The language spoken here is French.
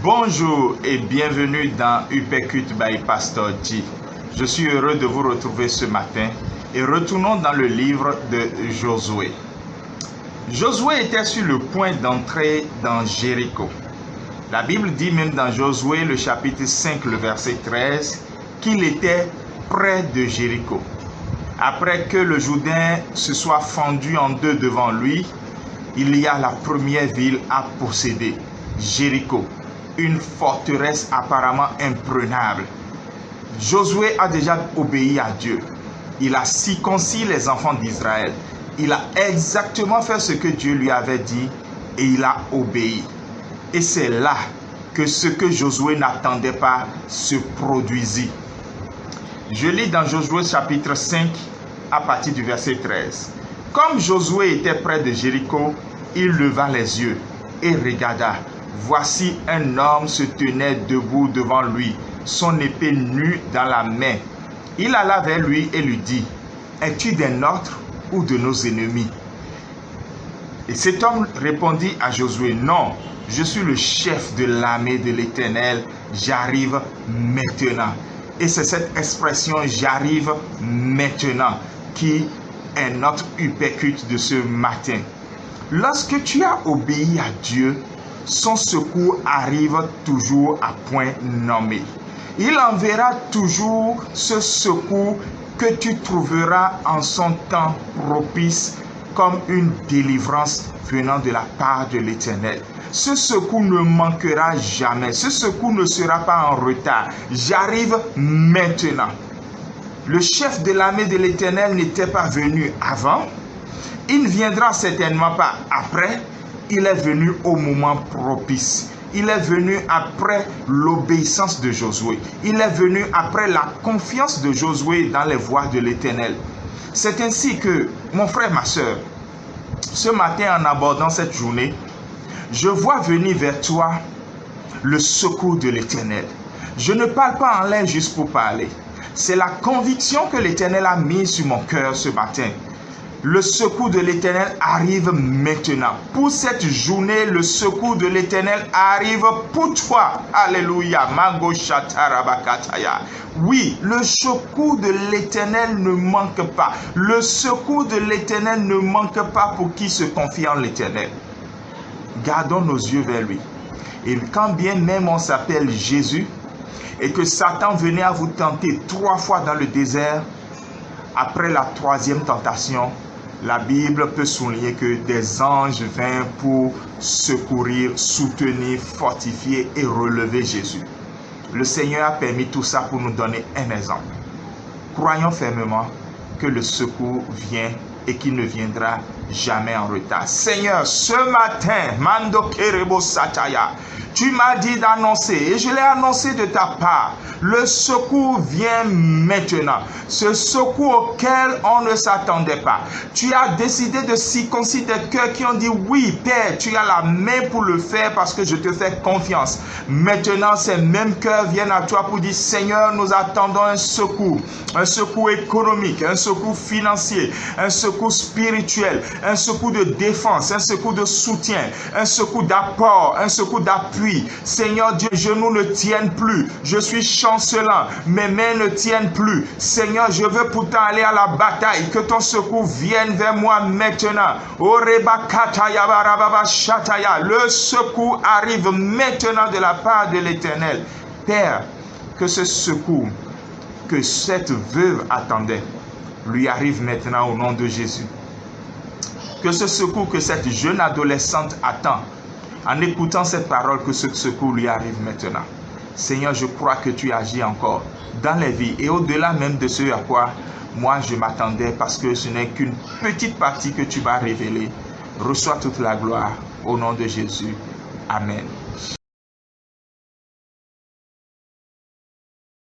Bonjour et bienvenue dans Upécut by Pastor G. Je suis heureux de vous retrouver ce matin et retournons dans le livre de Josué. Josué était sur le point d'entrer dans Jéricho. La Bible dit même dans Josué, le chapitre 5, le verset 13, qu'il était près de Jéricho. Après que le Jourdain se soit fendu en deux devant lui, il y a la première ville à posséder, Jéricho, une forteresse apparemment imprenable. Josué a déjà obéi à Dieu. Il a circoncis les enfants d'Israël. Il a exactement fait ce que Dieu lui avait dit et il a obéi. Et c'est là que ce que Josué n'attendait pas se produisit. Je lis dans Josué chapitre 5 à partir du verset 13. Comme Josué était près de Jéricho, il leva les yeux et regarda. Voici un homme se tenait debout devant lui, son épée nue dans la main. Il alla vers lui et lui dit, « Es-tu des nôtres ou de nos ennemis ?» Et cet homme répondit à Josué, « Non, je suis le chef de l'armée de l'Éternel, j'arrive maintenant. » Et c'est cette expression « j'arrive maintenant » qui est notre upécut de ce matin. Lorsque tu as obéi à Dieu, son secours arrive toujours à point nommé. Il enverra toujours ce secours que tu trouveras en son temps propice comme une délivrance venant de la part de l'Éternel. Ce secours ne manquera jamais. Ce secours ne sera pas en retard. J'arrive maintenant. Le chef de l'armée de l'Éternel n'était pas venu avant. Il ne viendra certainement pas après. Il est venu au moment propice. Il est venu après l'obéissance de Josué. Il est venu après la confiance de Josué dans les voies de l'Éternel. C'est ainsi que, mon frère, ma soeur, ce matin en abordant cette journée, je vois venir vers toi le secours de l'Éternel. Je ne parle pas en l'air juste pour parler. C'est la conviction que l'Éternel a mise sur mon cœur ce matin. Le secours de l'Éternel arrive maintenant. Pour cette journée, le secours de l'Éternel arrive pour toi. Alléluia. Oui, le secours de l'Éternel ne manque pas. Le secours de l'Éternel ne manque pas pour qui se confie en l'Éternel. Gardons nos yeux vers lui. Et quand bien même on s'appelle Jésus, et que Satan venait à vous tenter 3 fois dans le désert, après la 3e tentation, la Bible peut souligner que des anges vinrent pour secourir, soutenir, fortifier et relever Jésus. Le Seigneur a permis tout ça pour nous donner un exemple. Croyons fermement que le secours vient et qu'il ne viendra jamais en retard. Seigneur, ce matin, Mando Kerebo Sataya, tu m'as dit d'annoncer, et je l'ai annoncé de ta part, le secours vient maintenant. Ce secours auquel on ne s'attendait pas. Tu as décidé de circoncire des cœurs qui ont dit, oui, Père, tu as la main pour le faire parce que je te fais confiance. Maintenant, ces mêmes cœurs viennent à toi pour dire, Seigneur, nous attendons un secours économique, un secours financier, un secours spirituel, un secours de défense, un secours de soutien, un secours d'apport, un secours d'appui. Seigneur Dieu, mes genoux ne tiennent plus. Je suis chancelant. Mes mains ne tiennent plus. Seigneur, je veux pourtant aller à la bataille. Que ton secours vienne vers moi maintenant. Le secours arrive maintenant de la part de l'Éternel. Père, que ce secours que cette veuve attendait lui arrive maintenant au nom de Jésus. Que ce secours que cette jeune adolescente attend, en écoutant cette parole, que ce secours lui arrive maintenant. Seigneur, je crois que tu agis encore dans les vies et au-delà même de ce à quoi moi je m'attendais parce que ce n'est qu'une petite partie que tu m'as révélée. Reçois toute la gloire au nom de Jésus. Amen.